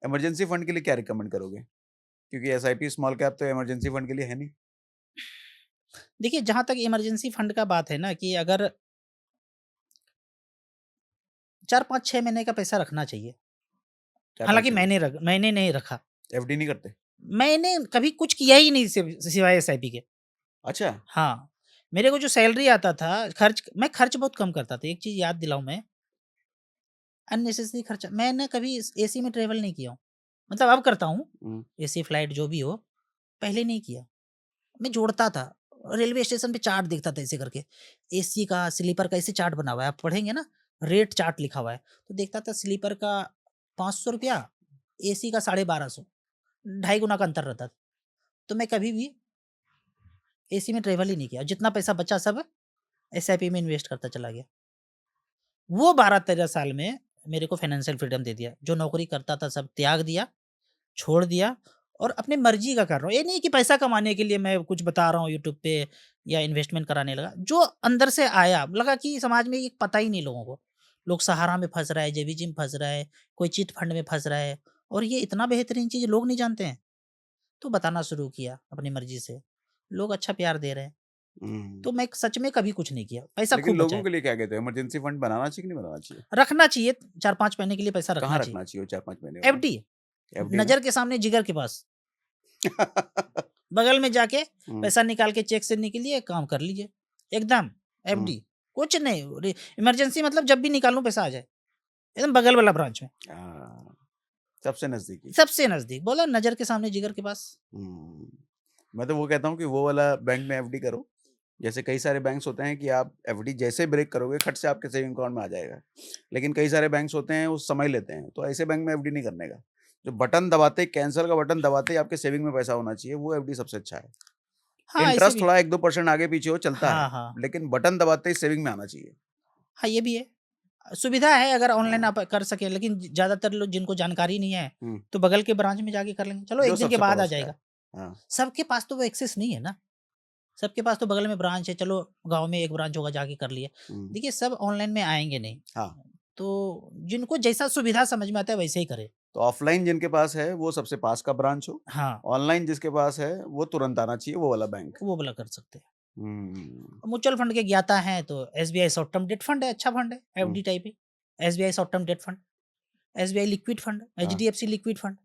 Emergency fund के लिए क्या रिकमेंड करोगे? क्योंकि एसआईपी स्मॉल कैप तो इमरजेंसी फंड के लिए है नहीं। देखिए, जहाँ तक इमरजेंसी फंड का बात है ना कि अगर 4, 5, 6 महीने का पैसा रखना चाहिए। 4-5 हालाँकि छह महीने मैंने नहीं रखा। एफडी नहीं करते? मैंने कभी कुछ किया ही नहीं सिवाय एसआईपी के। अच्छा। हाँ, मेरे को जो सैलरी आता था, मैं खर्च बहुत कम करता था। एक चीज़ याद दिलाऊँ मैं, अननेसेसरी खर्चा मैंने कभी एसी में ट्रैवल नहीं किया हूँ। मतलब अब करता हूँ, हम्म, एसी फ्लाइट जो भी हो, पहले नहीं किया। मैं जोड़ता था, रेलवे स्टेशन पे चार्ट देखता था ऐसे करके, एसी का, स्लीपर का ऐसे चार्ट बना हुआ है, आप पढ़ेंगे ना, रेट चार्ट लिखा हुआ है, तो देखता था स्लीपर का ₹500, एसी का 1250, ढाई गुना का अंतर रहता था। तो मैं कभी भी एसी में ट्रैवल ही नहीं किया, जितना पैसा बचा सब एसआईपी में इन्वेस्ट करता चला गया। वो 12-13 साल में मेरे को फाइनेंशियल फ्रीडम दे दिया, जो नौकरी करता था सब त्याग दिया, छोड़ दिया और अपनी मर्ज़ी का कर रहा हूँ। ये नहीं कि पैसा कमाने के लिए मैं कुछ बता रहा हूँ यूट्यूब पे या इन्वेस्टमेंट कराने लगा। जो अंदर से आया, लगा कि समाज में ये पता ही नहीं लोगों को। लोग सहारा में फँस रहा है, जेबीजी में फँस रहा है, कोई चिट फंड में फँस रहा है और ये इतना बेहतरीन चीज़ लोग नहीं जानते हैं। तो बताना शुरू किया अपनी मर्ज़ी से। लोग अच्छा प्यार दे रहे हैं। हम्म। तो मैं सच में कभी कुछ नहीं किया। पैसा लेकिन खूब बचा लोगों है। के लिए क्या कहते हो, इमरजेंसी फंड बनाना चाहिए कि नहीं बनाना चाहिए? रखना चाहिए, 4-5 महीने के लिए पैसा कहाँ रखना चाहिए। रखना चाहिए वो 4-5 महीने वाला? एफडी, एफडी में? नज़र के सामने जिगर के पास। बगल में जाके हम्म, पैसा निकाल के चेक से निकलिए, काम कर लीजिए। एकदम हम्म, एफडी, कुछ नहीं इमरजेंसी मतलब जब भी निकालूँ पैसा आ जाए। एकदम बगल वाला ब्रांच में, हाँ, सबसे नजदीकी। सबसे नज़दीक, बोला नज़र के सामने जिगर के पास। हम्म। मैं तो वो कहता हूँ कि वो वाला बैंक में एफडी करो। जैसे कई सारे बैंक्स होते हैं कि आप एफडी जैसे ब्रेक करोगे खट से आपके सेविंग अकाउंट में आ जाएगा। लेकिन कई सारे बैंक्स होते हैं वो समय लेते हैं, तो ऐसे बैंक में एफडी नहीं करने का। जो बटन दबाते, कैंसिल का बटन दबाते ही आपके सेविंग में पैसा होना चाहिए, वो एफडी सबसे अच्छा है। हाँ, ऐसे इंटरेस्ट भी थोड़ा 1-2% आगे पीछे हो चलता है, हाँ, हाँ। लेकिन बटन दबाते ही सेविंग में आना चाहिए। हाँ, ये भी है। सुविधा है अगर ऑनलाइन हाँ। आप कर सकें, लेकिन ज़्यादातर लोग जिनको जानकारी नहीं है, हुँ, तो बगल के ब्रांच में जाके कर लेंगे। चलो जो 1 दिन के सबसे बाद आ पड़ोस का है। जाएगा। हाँ। सबके पास तो वो एक्सेस नहीं है ना। सबके पास तो बगल में ब्रांच है, चलो गाँव में एक ब्रांच होगा जाके कर लिए। हुँ, देखिए सब ऑनलाइन में आएँगे नहीं, हाँ। तो जिनको जैसा सुविधा समझ में आता है वैसे ही करें। तो ऑफ़लाइन जिनके पास है वो सबसे पास का ब्रांच हो, हाँ, ऑनलाइन जिसके पास है वो तुरंत आना चाहिए वो वाला बैंक। वो वाला कर सकते हैं। हुँ, म्यूचुअल फंड के ज्ञाता हैं तो SBI short term debt fund है, अच्छा फंड है, हुँ, एफडी टाइप है। SBI short term debt fund, SBI liquid fund, हाँ। HDFC liquid fund.